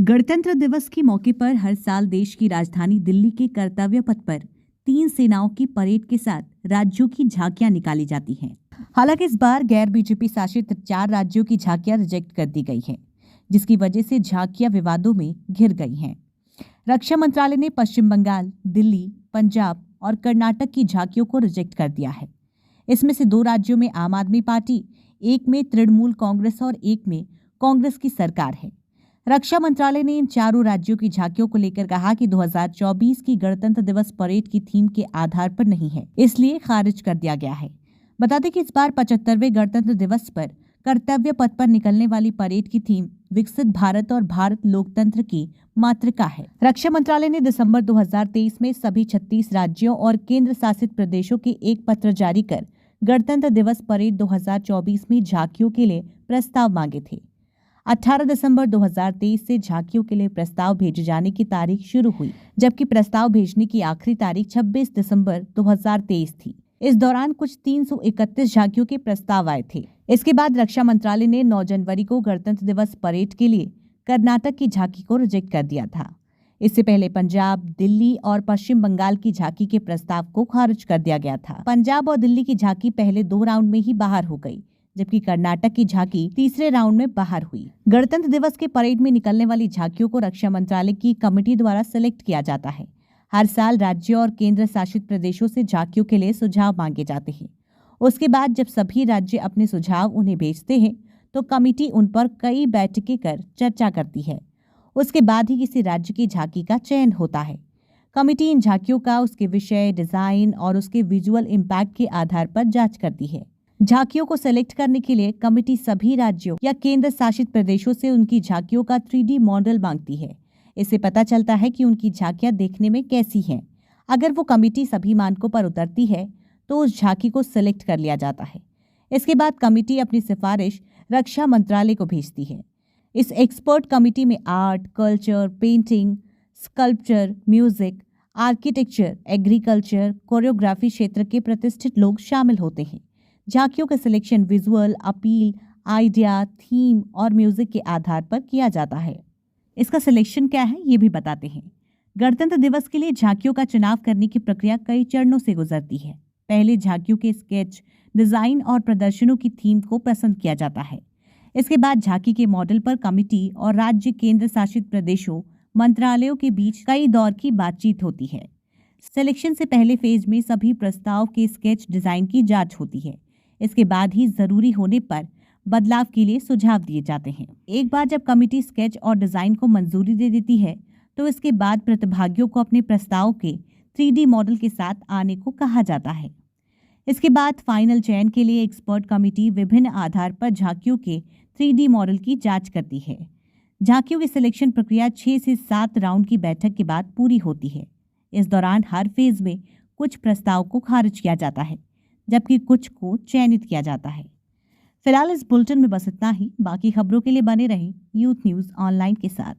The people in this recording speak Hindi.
गणतंत्र दिवस के मौके पर हर साल देश की राजधानी दिल्ली के कर्तव्य पथ पर 3 सेनाओं की परेड के साथ राज्यों की झांकियां निकाली जाती हैं। हालांकि इस बार गैर बीजेपी शासित 4 राज्यों की झांकियां रिजेक्ट कर दी गई हैं, जिसकी वजह से झांकियां विवादों में घिर गई हैं। रक्षा मंत्रालय ने पश्चिम बंगाल, दिल्ली, पंजाब और कर्नाटक की झांकियों को रिजेक्ट कर दिया है। इसमें से 2 राज्यों में आम आदमी पार्टी, एक में तृणमूल कांग्रेस और एक में कांग्रेस की सरकार है। रक्षा मंत्रालय ने इन चारों राज्यों की झांकियों को लेकर कहा कि 2024 की गणतंत्र दिवस परेड की थीम के आधार पर नहीं है, इसलिए खारिज कर दिया गया है। बता दें कि इस बार 75वें गणतंत्र दिवस पर कर्तव्य पथ पर निकलने वाली परेड की थीम विकसित भारत और भारत लोकतंत्र की मातृका है। रक्षा मंत्रालय ने दिसंबर 2023 में सभी 36 राज्यों और केंद्र शासित प्रदेशों के एक पत्र जारी कर गणतंत्र दिवस परेड 2024 में झांकियों के लिए प्रस्ताव मांगे थे। 18 दिसंबर 2023 से झांकियों के लिए प्रस्ताव भेजे जाने की तारीख शुरू हुई, जबकि प्रस्ताव भेजने की आखिरी तारीख 26 दिसंबर 2023 थी। इस दौरान कुछ 331 झांकियों के प्रस्ताव आए थे। इसके बाद रक्षा मंत्रालय ने 9 जनवरी को गणतंत्र दिवस परेड के लिए कर्नाटक की झांकी को रिजेक्ट कर दिया था। इससे पहले पंजाब, दिल्ली और पश्चिम बंगाल की झांकी के प्रस्ताव को खारिज कर दिया गया था। पंजाब और दिल्ली की झांकी पहले 2 राउंड में ही बाहर हो गई, जबकि कर्नाटक की झांकी तीसरे राउंड में बाहर हुई। गणतंत्र दिवस के परेड में निकलने वाली झांकियों को रक्षा मंत्रालय की कमेटी द्वारा सिलेक्ट किया जाता है। हर साल राज्यों और केंद्र शासित प्रदेशों से झांकियों के लिए सुझाव मांगे जाते हैं। उसके बाद जब सभी राज्य अपने सुझाव उन्हें भेजते हैं, तो कमेटी उन पर कई बैठकें कर चर्चा करती है। उसके बाद ही किसी राज्य की झांकी का चयन होता है। कमेटी इन झांकियों का उसके विषय, डिजाइन और उसके विजुअल इम्पैक्ट के आधार पर जांच करती है। झांकियों को सेलेक्ट करने के लिए कमेटी सभी राज्यों या केंद्र शासित प्रदेशों से उनकी झांकियों का 3D मॉडल मांगती है। इससे पता चलता है कि उनकी झांकियां देखने में कैसी हैं। अगर वो कमेटी सभी मानकों पर उतरती है, तो उस झांकी को सेलेक्ट कर लिया जाता है। इसके बाद कमेटी अपनी सिफारिश रक्षा मंत्रालय को भेजती है। इस एक्सपर्ट कमेटी में art, culture, painting, sculpture, music, architecture, agriculture, choreography क्षेत्र के प्रतिष्ठित लोग शामिल होते हैं। झांकियों का selection visual, appeal, idea, theme और म्यूजिक के आधार पर किया जाता है। इसका सिलेक्शन क्या है, ये भी बताते हैं। गणतंत्र दिवस के लिए झांकियों का चुनाव करने की प्रक्रिया कई चरणों से गुजरती है। पहले झांकियों के स्केच, डिजाइन और प्रदर्शनों की थीम को पसंद किया जाता है। इसके बाद झांकी के मॉडल पर कमेटी और राज्य केंद्र शासित प्रदेशों, मंत्रालयों के बीच कई दौर की बातचीत होती है। सिलेक्शन से पहले फेज में सभी प्रस्ताव के स्केच, डिजाइन की जांच होती है। इसके बाद ही जरूरी होने पर बदलाव के लिए सुझाव दिए जाते हैं। एक बार जब कमेटी स्केच और डिजाइन को मंजूरी दे देती है, तो इसके बाद प्रतिभागियों को अपने प्रस्ताव के 3D मॉडल के साथ आने को कहा जाता है। इसके बाद फाइनल चयन के लिए एक्सपर्ट कमेटी विभिन्न आधार पर झांकियों के 3D मॉडल की जांच करती है। झांकियों की सिलेक्शन प्रक्रिया 6 से 7 राउंड की बैठक के बाद पूरी होती है। इस दौरान हर फेज में कुछ प्रस्ताव को खारिज किया जाता है, जबकि कुछ को चयनित किया जाता है। फिलहाल इस बुलेटिन में बस इतना ही। बाकी खबरों के लिए बने रहें यूथ न्यूज़ ऑनलाइन के साथ।